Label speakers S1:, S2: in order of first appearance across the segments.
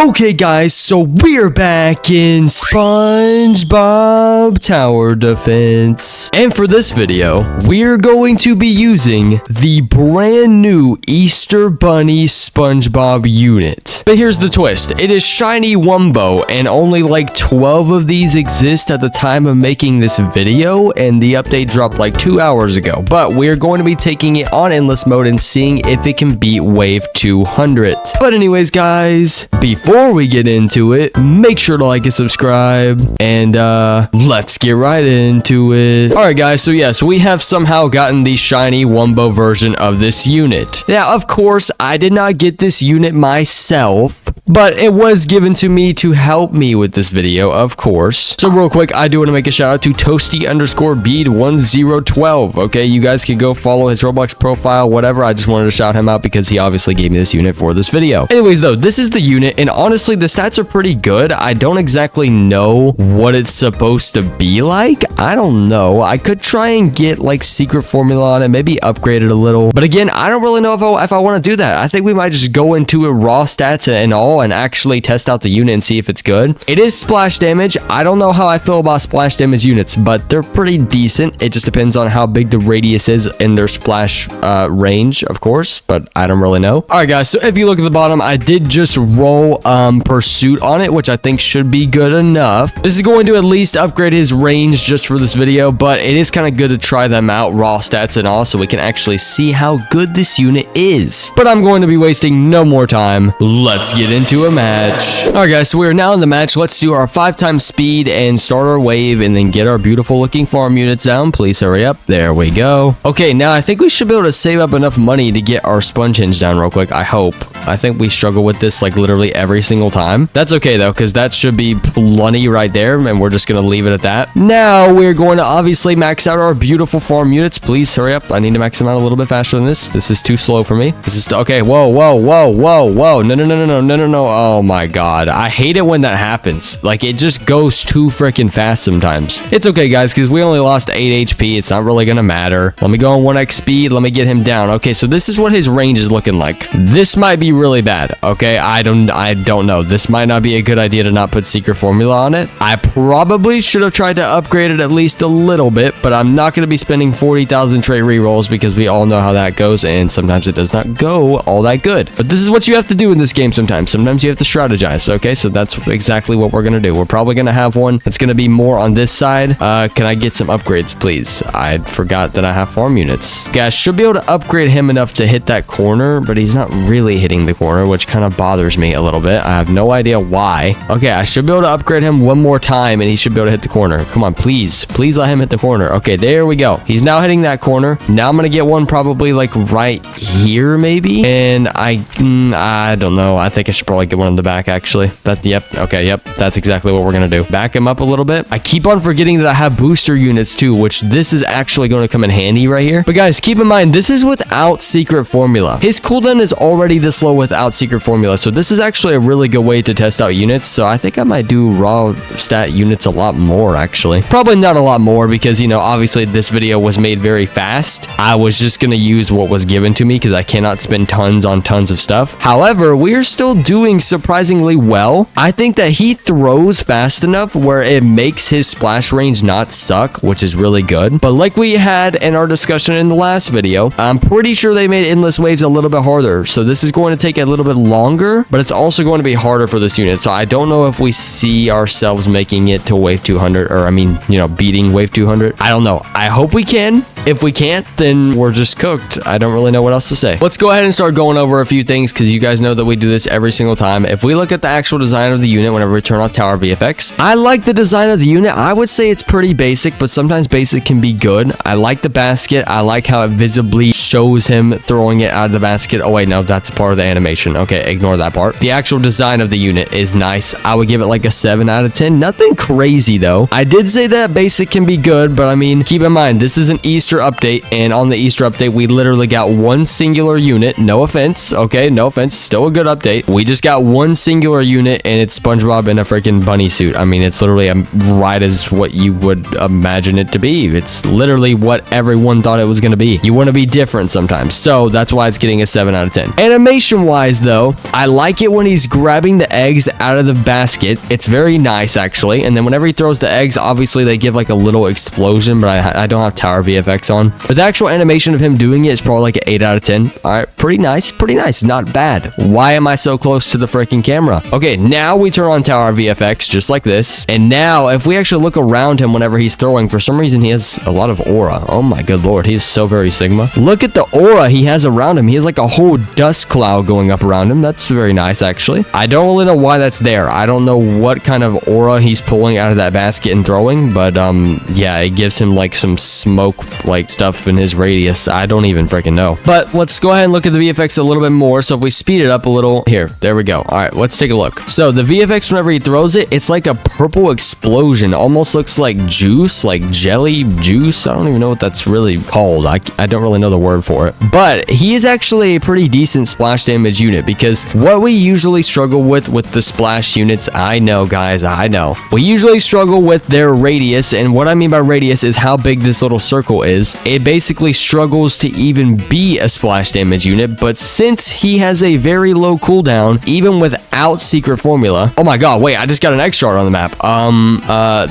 S1: Okay guys, so we're back in SpongeBob Tower Defense. And for this video, we're going to be using the brand new Easter Bunny SpongeBob unit. But here's the twist. It is shiny Wumbo, and only like 12 of these exist at the time of making this video, and the update dropped like 2 hours ago. But we're going to be taking it on endless mode and seeing if it can beat Wave 200. But anyways guys, before we get into it, make sure to like and subscribe, and let's get right into it. Alright guys, so we have somehow gotten the shiny Wumbo version of this unit. Now of course I did not get this unit myself, but it was given to me to help me with this video, of course. So real quick, I do want to make a shout out to Toasty_Bead1012. Okay, you guys can go follow his Roblox profile, whatever. I just wanted to shout him out because he obviously gave me this unit for this video. Anyways though, this is the unit, and honestly the stats are pretty good. I don't exactly know what it's supposed to be like. I don't know. I could try and get like secret formula on it, maybe upgrade it a little, but again, I don't really know if I want to do that. I think we might just go into it raw stats and all and actually test out the unit and see if it's good. It is splash damage. I don't know how I feel about splash damage units, but they're pretty decent. It just depends on how big the radius is in their splash range, of course, but I don't really know. All right guys, so if you look at the bottom, I did just roll pursuit on it, which I think should be good enough. This is going to at least upgrade his range just for this video, but it is kind of good to try them out, raw stats and all, so we can actually see how good this unit is. But I'm going to be wasting no more time. Let's get into a match. All right guys, so we are now in the match. Let's do our 5x speed and start our wave and then get our beautiful looking farm units down. Please hurry up. There we go. Okay, now I think we should be able to save up enough money to get our sponge hinge down real quick. I hope. I think we struggle with this like literally every single time. That's okay though, because that should be plenty right there, and we're just gonna leave it at that. Now we're going to obviously max out our beautiful farm units. Please hurry up. I need to max them out a little bit faster than this. This is too slow for me. This is okay. Whoa. No. Oh my god. I hate it when that happens. Like, it just goes too freaking fast sometimes. It's okay guys, because we only lost 8 HP. It's not really gonna matter. Let me go on 1x speed. Let me get him down. Okay, so this is what his range is looking like. This might be really bad. Okay, I don't know. This might not be a good idea to not put secret formula on it. I probably should have tried to upgrade it at least a little bit, but I'm not going to be spending 40,000 trait rerolls because we all know how that goes, and sometimes it does not go all that good. But this is what you have to do in this game sometimes. Sometimes you have to strategize, okay? So that's exactly what we're going to do. We're probably going to have one that's going to be more on this side. Can I get some upgrades, please? I forgot that I have farm units. Okay, I should be able to upgrade him enough to hit that corner, but he's not really hitting the corner, which kind of bothers me a little bit. I have no idea why. Okay, I should be able to upgrade him one more time, and he should be able to hit the corner. Come on, please. Please let him hit the corner. Okay, there we go. He's now hitting that corner. Now I'm going to get one probably like right here, maybe. And I don't know. I think I should probably get one in the back, actually. Yep. That's exactly what we're going to do. Back him up a little bit. I keep on forgetting that I have booster units too, which this is actually going to come in handy right here. But guys, keep in mind, this is without secret formula. His cooldown is already this low without secret formula, so this is actually a really good way to test out units. So I think I might do raw stat units a lot more, actually. Probably not a lot more because, you know, obviously this video was made very fast. I was just going to use what was given to me because I cannot spend tons on tons of stuff. However, we're still doing surprisingly well. I think that he throws fast enough where it makes his splash range not suck, which is really good. But like we had in our discussion in the last video, I'm pretty sure they made endless waves a little bit harder. So this is going to take a little bit longer, but it's also going to be harder for this unit. So I don't know if we see ourselves making it to wave 200, or I mean, you know, beating wave 200. I don't know. I hope we can. If we can't, then we're just cooked. I don't really know what else to say. Let's go ahead and start going over a few things because you guys know that we do this every single time. If we look at the actual design of the unit whenever we turn off tower VFX, I like the design of the unit. I would say it's pretty basic, but sometimes basic can be good. I like the basket. I like how it visibly shows him throwing it out of the basket. Oh wait, no, that's a part of the animation. Okay, ignore that part. The actual design of the unit is nice. I would give it like a 7 out of 10. Nothing crazy though. I did say that basic can be good, but I mean, keep in mind, this is an Easter Easter update, and on the Easter update, we literally got one singular unit. No offense, okay? No offense. Still a good update. We just got one singular unit, and it's SpongeBob in a freaking bunny suit. I mean, it's literally right as what you would imagine it to be. It's literally what everyone thought it was going to be. You want to be different sometimes, so that's why it's getting a 7 out of 10. Animation-wise, though, I like it when he's grabbing the eggs out of the basket. It's very nice, actually, and then whenever he throws the eggs, obviously they give like a little explosion, but I don't have Tower VFX on. But the actual animation of him doing it is probably like an 8 out of 10. All right, pretty nice, not bad. Why am I so close to the freaking camera? Okay, now we turn on Tower VFX just like this, and now if we actually look around him whenever he's throwing, for some reason he has a lot of aura. Oh my good lord, he is so very Sigma. Look at the aura he has around him. He has like a whole dust cloud going up around him. That's very nice, actually. I don't really know why that's there. I don't know what kind of aura he's pulling out of that basket and throwing, but yeah, it gives him like some smoke like stuff in his radius. I don't even freaking know. But let's go ahead and look at the VFX a little bit more. So if we speed it up a little, here, there we go. All right, let's take a look. So the VFX, whenever he throws it, it's like a purple explosion. Almost looks like juice, like jelly juice. I don't even know what that's really called. I don't really know the word for it. But he is actually a pretty decent splash damage unit, because what we usually struggle with the splash units, I know guys, I know. We usually struggle with their radius, and what I mean by radius is how big this little circle is. It basically struggles to even be a splash damage unit, but since he has a very low cooldown, even without secret formula. Oh my god, wait, I just got an X shard on the map.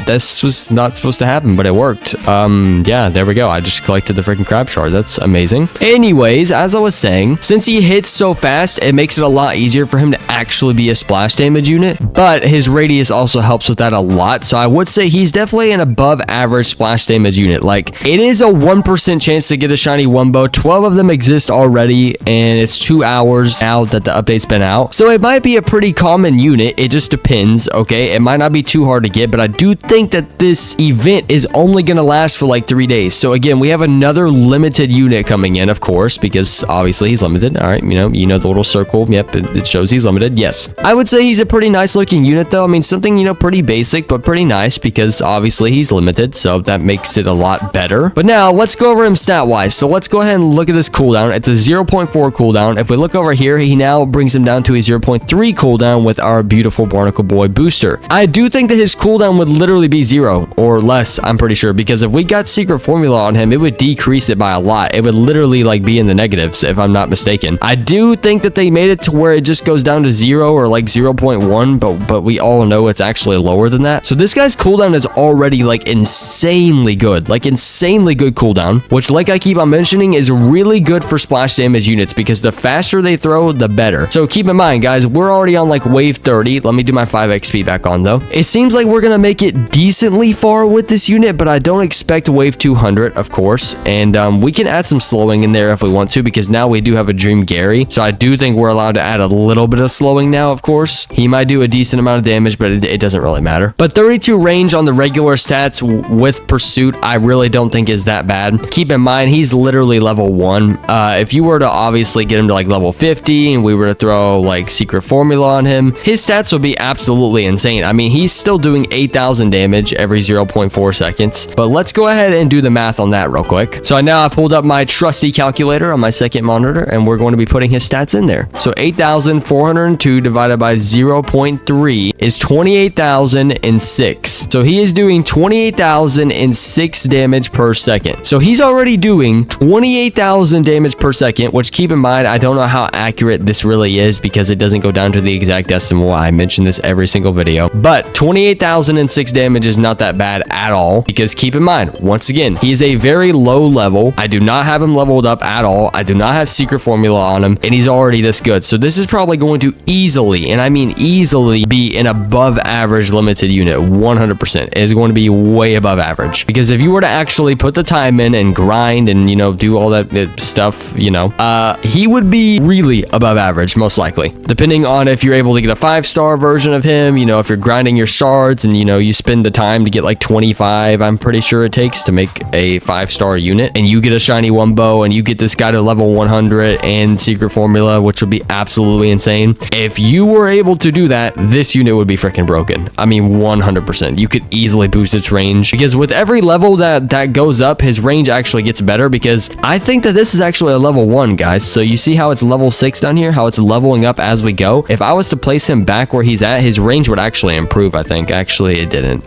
S1: This was not supposed to happen, but it worked. Yeah, there we go. I just collected the freaking crab shard. That's amazing. Anyways, as I was saying, since he hits so fast, it makes it a lot easier for him to actually be a splash damage unit, but his radius also helps with that a lot. So I would say he's definitely an above average splash damage unit. Like, it is a 1% chance to get a shiny Wumbo. 12 of them exist already, and it's 2 hours now that the update's been out. So it might be a pretty common unit. It just depends, okay? It might not be too hard to get, but I do think that this event is only going to last for like 3 days. So again, we have another limited unit coming in, of course, because obviously he's limited. All right, you know the little circle. Yep, it shows he's limited. Yes. I would say he's a pretty nice looking unit, though. I mean, something, pretty basic, but pretty nice, because obviously he's limited, so that makes it a lot better. But now, let's go over him stat-wise. So let's go ahead and look at his cooldown. It's a 0.4 cooldown. If we look over here, he now brings him down to a 0.3 cooldown with our beautiful Barnacle Boy booster. I do think that his cooldown would literally be 0 or less, I'm pretty sure, because if we got secret formula on him, it would decrease it by a lot. It would literally like be in the negatives, if I'm not mistaken. I do think that they made it to where it just goes down to 0 or like 0.1, but we all know it's actually lower than that. So this guy's cooldown is already like insanely good, cooldown, which, like I keep on mentioning, is really good for splash damage units, because the faster they throw, the better. So keep in mind, guys, we're already on like wave 30. Let me do my 5 XP back on, though. It seems like we're gonna make it decently far with this unit, but I don't expect wave 200, of course. And we can add some slowing in there if we want to, because now we do have a Dream Gary. So I do think we're allowed to add a little bit of slowing now, of course. He might do a decent amount of damage, but it doesn't really matter. But 32 range on the regular stats with Pursuit, I really don't think is that bad. Keep in mind, he's literally level 1. If you were to obviously get him to like level 50 and we were to throw like secret formula on him, his stats would be absolutely insane. I mean, he's still doing 8,000 damage every 0.4 seconds. But let's go ahead and do the math on that real quick. So now I pulled up my trusty calculator on my second monitor, and we're going to be putting his stats in there. So 8,402 divided by 0.3 is 28,006. So he is doing 28,006 damage per second. So he's already doing 28,000 damage per second, which, keep in mind, I don't know how accurate this really is, because it doesn't go down to the exact decimal. I mention this every single video, but 28,006 damage is not that bad at all, because keep in mind, once again, he is a very low level. I do not have him leveled up at all. I do not have secret formula on him, and he's already this good. So this is probably going to easily, and I mean easily, be an above average limited unit. 100%. It is going to be way above average, because if you were to actually put the time in and grind and, do all that stuff, he would be really above average, most likely, depending on if if you're able to get a 5-star version of him, you know, if you're grinding your shards and, you know, you spend the time to get like 25, I'm pretty sure it takes to make a 5-star unit, and you get a shiny Wumbo and you get this guy to level 100 and secret formula, which would be absolutely insane. If you were able to do that, this unit would be freaking broken. I mean, 100%. You could easily boost its range, because with every level that goes up, his range actually gets better, because I think that this is actually a level 1, guys. So you see how it's level 6 down here, how it's leveling up as we go. If I was to place him back where he's at, his range would actually improve, I think. Actually, it didn't.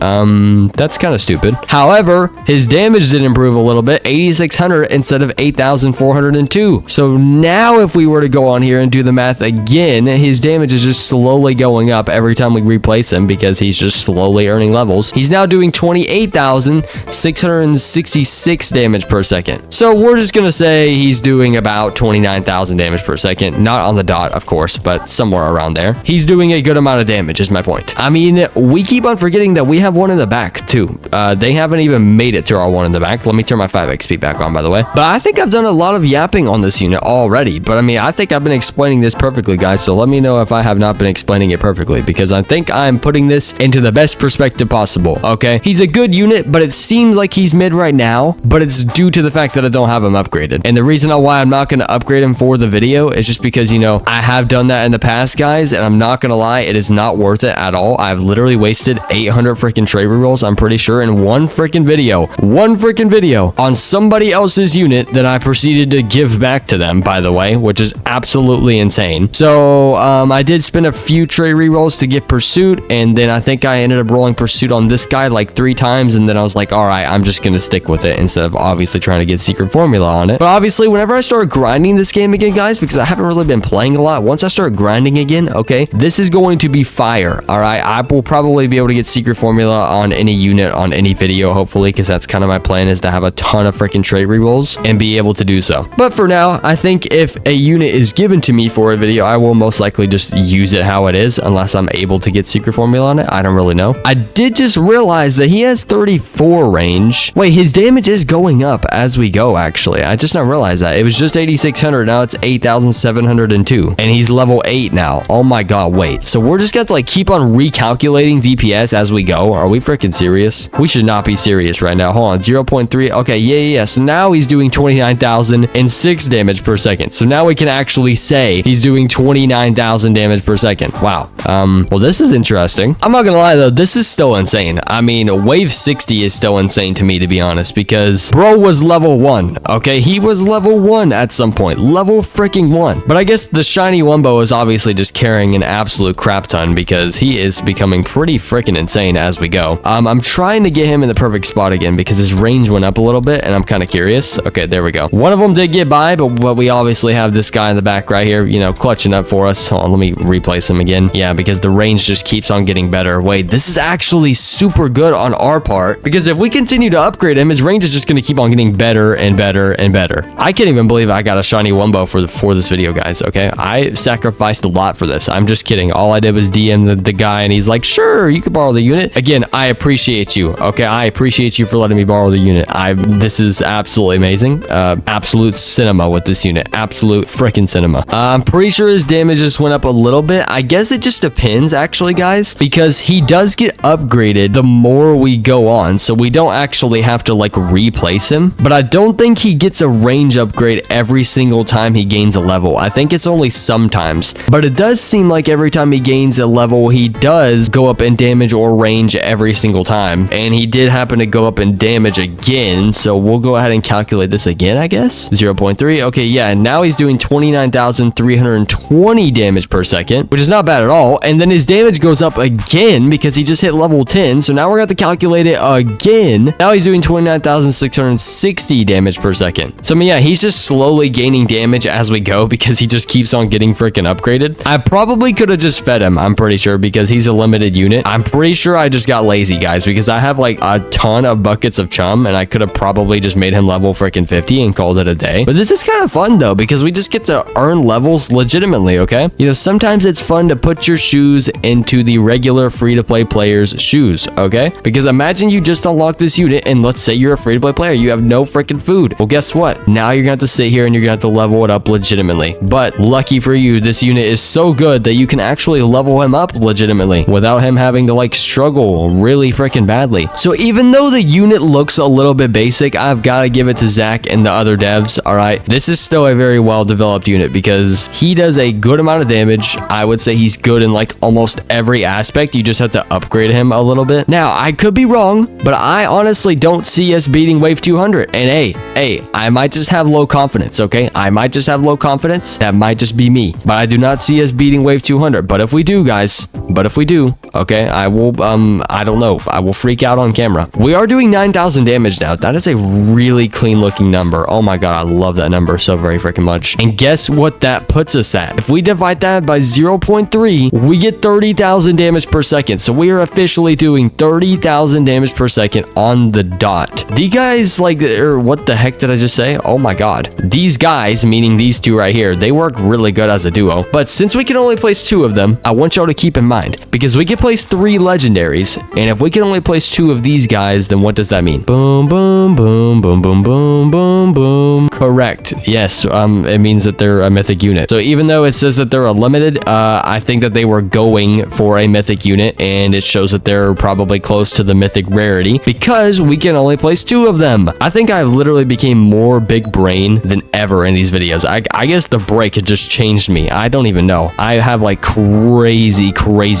S1: That's kind of stupid. However, his damage did improve a little bit, 8,600 instead of 8,402. So now if we were to go on here and do the math again, his damage is just slowly going up every time we replace him, because he's just slowly earning levels. He's now doing 28,666 damage per second. So we're just gonna say he's doing about 29,000 damage per second. Not on the dot, of course, but somewhere around there. He's doing a good amount of damage, is my point. I mean, we keep on forgetting that we have one in the back too. They haven't even made it to our one in the back. Let me turn my 5 XP back on, by the way. But I think I've done a lot of yapping on this unit already. But I mean, I think I've been explaining this perfectly, guys. So let me know if I have not been explaining it perfectly, because I think I'm putting this into the best perspective possible. Okay, he's a good unit, but it seems like he's mid right now, but it's due to the fact that I don't have him upgraded. And the reason why I'm not going to upgrade him for the video is just because, you know, I have done that in the past, guys, and I'm not going to lie, it is not worth it at all. I've literally wasted 800 freaking trade rerolls, I'm pretty sure, in one freaking video on somebody else's unit that I proceeded to give back to them, by the way, which is absolutely insane. So I did spend a few trade rerolls to get Pursuit, and then I think I ended up rolling Pursuit on this guy like 3 times, and then I was like, all right, I'm just gonna stick with it instead of obviously trying to get secret formula on it. But obviously, whenever I start grinding this game again, guys, because I haven't really been playing a lot, once I start grinding again, okay, this is going to be fire. All right, I will probably be able to get secret formula on any unit on any video, hopefully, because that's kind of my plan, is to have a ton of freaking trait rerolls and be able to do so. But for now, I think if a unit is given to me for a video, I will most likely just use it how it is, unless I'm able to get secret formula on it. I don't really know. I did just realize that he has 34 range. Wait, his damage is going up as we go, actually. I just not realized that. It was just 8,600. Now it's 8,702. And he's level 8 now. Oh my god, wait. So we're just going to like keep on recalculating DPS as we go. Are we freaking serious? We should not be serious right now. Hold on. 0.3. Okay, yeah. So now he's doing 29,006 damage per second. So now we can actually say he's doing 29,000 damage per second. Wow. Well, this is interesting. I'm not gonna lie though, this is still insane. I mean, wave 60 is still insane to me, to be honest, because bro was level 1. Okay, he was level 1 at some point. Level freaking 1. But I guess the shiny Wumbo is obviously just carrying an absolute crap ton, because he is becoming pretty freaking insane as we go. I'm trying to get him in the perfect spot again, because his range went up a little bit, and I'm kind of curious. Okay, there we go. One of them did get by, but we obviously have this guy in the back right here, you know, clutching up for us. Hold on, let me replace him again. Yeah, because the range just keeps on getting better. Wait, this is actually super good on our part, because if we continue to upgrade him, his range is just going to keep on getting better and better and better. I can't even believe I got a shiny Wumbo for this video, guys. Okay, I sacrificed a lot for this. I'm just kidding. All I did was DM the guy, and he's like, sure, you can borrow the unit. Again, I appreciate you. Okay, I appreciate you for letting me borrow the unit. This is absolutely amazing. Absolute cinema with this unit. Absolute freaking cinema. I'm pretty sure his damage just went up a little bit. I guess it just depends, actually, guys, because he does get upgraded the more we go on, so we don't actually have to like replace him. But I don't think he gets a range upgrade every single time he gains a level. I think it's only sometimes, but it does seem like every time he gains a level, he does go up in damage or range every single time. And he did happen to go up in damage again, so we'll go ahead and calculate this again, I guess. 0.3. Okay, yeah, and now he's doing 29,320 damage per second, which is not bad at all. And then his damage goes up again because he just hit level 10, so now we're going to have to calculate it again. Now he's doing 29,660 damage per second. So I mean, yeah, he's just slowly gaining damage as we go, because he just keeps on getting freaking upgraded. I probably could have just fed him, I'm pretty sure, because he's a limited unit. I'm pretty sure I just got lazy, guys, because I have like a ton of buckets of chum, and I could have probably just made him level freaking 50 and called it a day. But this is kind of fun though, because we just get to earn levels legitimately. Okay, you know, sometimes it's fun to put your shoes into the regular free-to-play player's shoes. Okay, because imagine you just unlock this unit, and let's say you're a free-to-play player, you have no freaking food. Well, guess what? Now you're gonna have to sit here and you're gonna have to level it up legitimately. But lucky for you, this unit is so good good that you can actually level him up legitimately without him having to like struggle really freaking badly. So even though the unit looks a little bit basic, I've got to give it to Zach and the other devs. All right, this is still a very well developed unit because he does a good amount of damage. I would say he's good in like almost every aspect. You just have to upgrade him a little bit. Now, I could be wrong, but I honestly don't see us beating wave 200. And hey, I might just have low confidence, okay? I might just have low confidence. That might just be me, but I do not see us beating wave 200. But if we do, guys, okay, I will, I don't know. I will freak out on camera. We are doing 9,000 damage now. That is a really clean looking number. Oh my God, I love that number so very freaking much. And guess what that puts us at? If we divide that by 0.3, we get 30,000 damage per second. So we are officially doing 30,000 damage per second on the dot. The guys like, or what the heck did I just say? Oh my God. These guys, meaning these two right here, they work really good as a duo. But since we can only place 2 of them, I want y'all to keep in mind, because we can place 3 legendaries. And if we can only place 2 of these guys, then what does that mean? Boom, boom, boom, boom, boom, boom, boom, boom. Correct. Yes. It means that they're a mythic unit. So even though it says that they're a limited, I think that they were going for a mythic unit, and it shows that they're probably close to the mythic rarity because we can only place 2 of them. I think I literally became more big brain than ever in these videos. I guess the break had just changed me. I don't even know. I have like crazy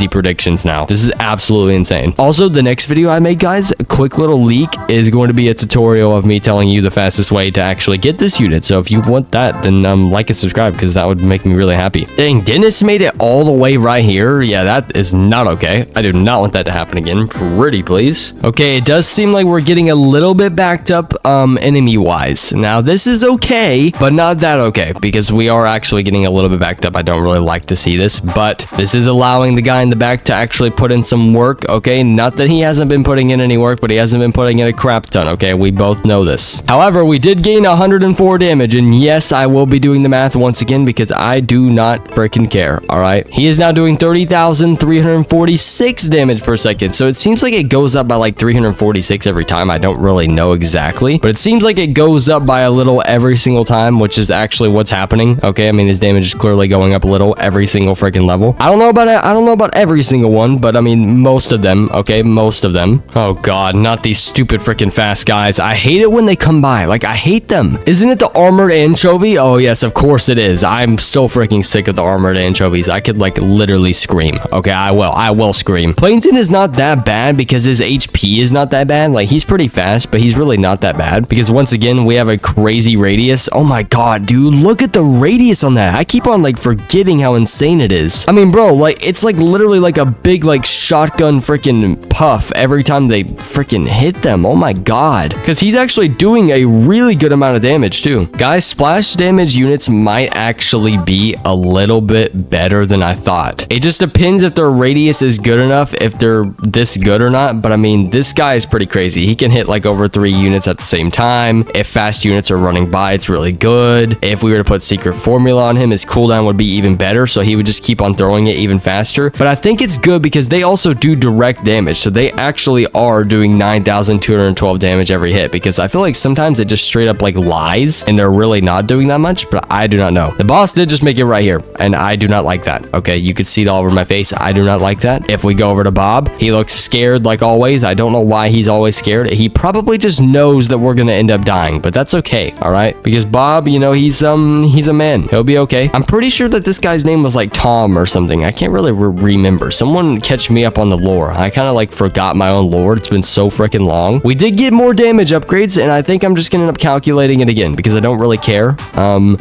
S1: predictions now. This is absolutely insane. Also, the next video I make, guys, a quick little leak, is going to be a tutorial of me telling you the fastest way to actually get this unit. So if you want that, then like and subscribe, because that would make me really happy. Dang, Dennis made it all the way right here. Yeah, that is not okay. I do not want that to happen again. Pretty please. Okay, it does seem like we're getting a little bit backed up enemy wise. Now this is okay, but not that okay, because we are actually getting a little bit backed up. I don't really like to see this, but this is allowing the guy in the back to actually put in some work. Okay, not that he hasn't been putting in any work, but he hasn't been putting in a crap ton. Okay, we both know this. However, we did gain 104 damage, and yes, I will be doing the math once again because I do not freaking care. All right, he is now doing 30,346 damage per second. So it seems like it goes up by like 346 every time. I don't really know exactly, but it seems like it goes up by a little every single time, which is actually what's happening. Okay, I mean, his damage is clearly going up a little every single freaking level. I don't know about it. I don't know about every single one, but I mean, most of them. Okay, most of them. Oh God, not these stupid freaking fast guys. I hate it when they come by. Like, I hate them. Isn't it the armored anchovy? Oh yes, of course it is. I'm so freaking sick of the armored anchovies. I could like literally scream. Okay, I will scream. Plankton is not that bad because his HP is not that bad. Like, he's pretty fast, but he's really not that bad because once again, we have a crazy radius. Oh my God, dude, look at the radius on that. I keep on like forgetting how insane it is. I mean, bro, like, it's like literally like a big like shotgun freaking puff every time they freaking hit them. Oh my God, because he's actually doing a really good amount of damage too. Guys, splash damage units might actually be a little bit better than I thought. It just depends if their radius is good enough, if they're this good or not. But I mean, this guy is pretty crazy. He can hit like over 3 units at the same time. If fast units are running by, it's really good. If we were to put secret formula on him, his cooldown would be even better, so he would just keep on throwing it even faster. But I think it's good because they also do direct damage, so they actually are doing 9,212 damage every hit, because I feel like sometimes it just straight up like lies and they're really not doing that much, but I do not know. The boss did just make it right here, and I do not like that. Okay, you could see it all over my face. I do not like that. If we go over to Bob, he looks scared like always. I don't know why he's always scared. He probably just knows that we're gonna end up dying, but that's okay. All right, because Bob, you know, he's a man. He'll be okay. I'm pretty sure that this guy's name was like Tom or something. I can't really remember. Someone catch me up on the lore. I kind of like forgot my own lore. It's been so freaking long. We did get more damage upgrades, and I think I'm just gonna end up calculating it again because I don't really care.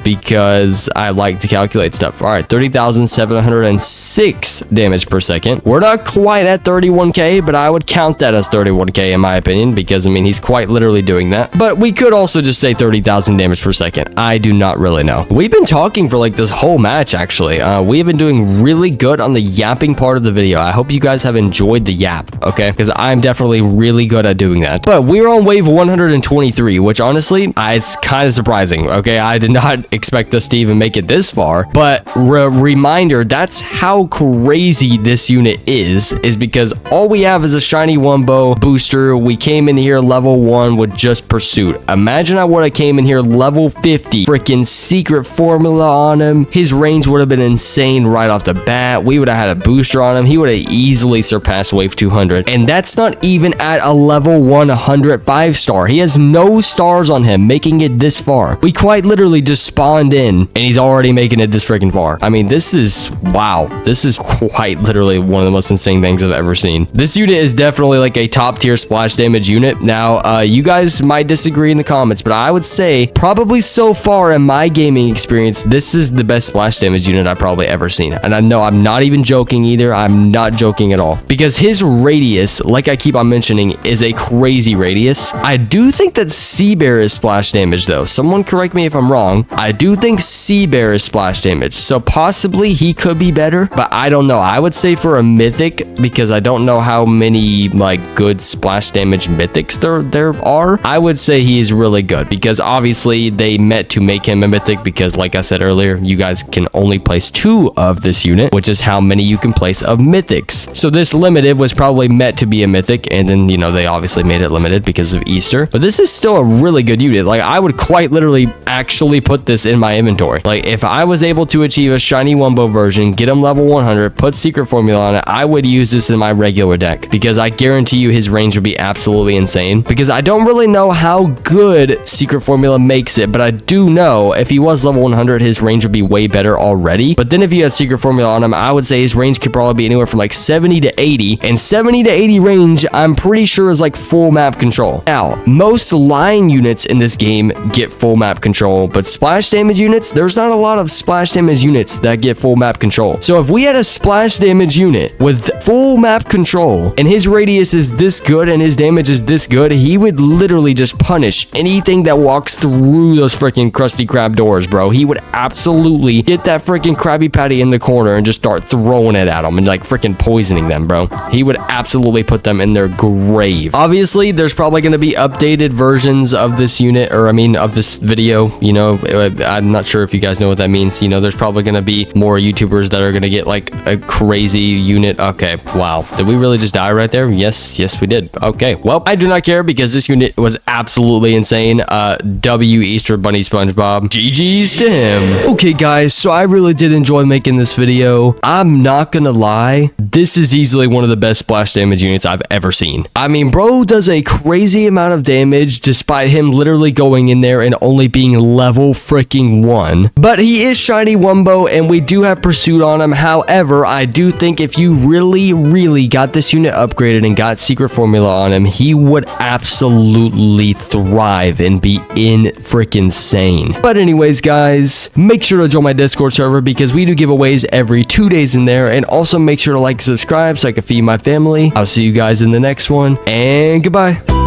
S1: Because I like to calculate stuff. All right, 30,706 damage per second. We're not quite at 31k, but I would count that as 31k in my opinion, because I mean, he's quite literally doing that. But we could also just say 30,000 damage per second. I do not really know. We've been talking for like this whole match actually. We have been doing really good on the yapping part of the video. I hope you guys have enjoyed the yap, okay? Because I'm definitely really good at doing that. But we're on wave 123, which honestly, it's kind of surprising, okay? I did not expect us to even make it this far, but reminder, that's how crazy this unit is because all we have is a shiny wombo booster. We came in here level 1 with just pursuit. Imagine I would have came in here level 50, freaking secret formula on him. His range would have been insane. insane right off the bat. We would have had a booster on him. He would have easily surpassed wave 200. And that's not even at a level 100 5-star. He has no stars on him, making it this far. We quite literally just spawned in and he's already making it this freaking far. I mean, this is, wow. This is quite literally one of the most insane things I've ever seen. This unit is definitely like a top tier splash damage unit. Now, you guys might disagree in the comments, but I would say probably so far in my gaming experience, this is the best splash damage unit I've probably ever seen. And I know I'm not even joking either. I'm not joking at all, because his radius, like I keep on mentioning, is a crazy radius. I do think that Sea Bear is splash damage though. Someone correct me if I'm wrong. I do think Sea Bear is splash damage. So possibly he could be better, but I don't know. I would say for a mythic, because I don't know how many like good splash damage mythics there are. I would say he is really good, because obviously they meant to make him a mythic, because like I said earlier, you guys can only place 2 of this unit, which is how many you can place of mythics. So this limited was probably meant to be a mythic, and then, you know, they obviously made it limited because of Easter. But this is still a really good unit. Like, I would quite literally actually put this in my inventory. Like, if I was able to achieve a shiny Wumbo version, get him level 100, put secret formula on it, I would use this in my regular deck, because I guarantee you his range would be absolutely insane. Because I don't really know how good secret formula makes it, but I do know if he was level 100, his range would be way better already. But then if you had secret formula on him, I would say his range could probably be anywhere from like 70 to 80, and 70 to 80 range, I'm pretty sure is like full map control. Now, most line units in this game get full map control, but splash damage units, there's not a lot of splash damage units that get full map control. So if we had a splash damage unit with full map control, and his radius is this good and his damage is this good, he would literally just punish anything that walks through those freaking Krusty Krab doors, bro. He would absolutely get that freaking Krabby Patty in the corner and just start throwing it at them and like freaking poisoning them, bro. He would absolutely put them in their grave. Obviously, there's probably going to be updated versions of this unit, or I mean of this video, you know. I'm not sure if you guys know what that means. You know, there's probably going to be more YouTubers that are going to get like a crazy unit. Okay, wow. Did we really just die right there? Yes, we did. Okay, well, I do not care, because this unit was absolutely insane. W Easter Bunny SpongeBob. GG's to him. Okay, guys, so I really did enjoy making this video. I'm not gonna lie, this is easily one of the best splash damage units I've ever seen. I mean, bro does a crazy amount of damage despite him literally going in there and only being level freaking 1. But he is shiny Wumbo, and we do have pursuit on him. However, I do think if you really got this unit upgraded and got secret formula on him, he would absolutely thrive and be in freaking insane. But anyways, guys, make sure to join my Discord server, because we do giveaways every 2 days in there. And also make sure to like and subscribe so I can feed my family. I'll see you guys in the next one, and goodbye.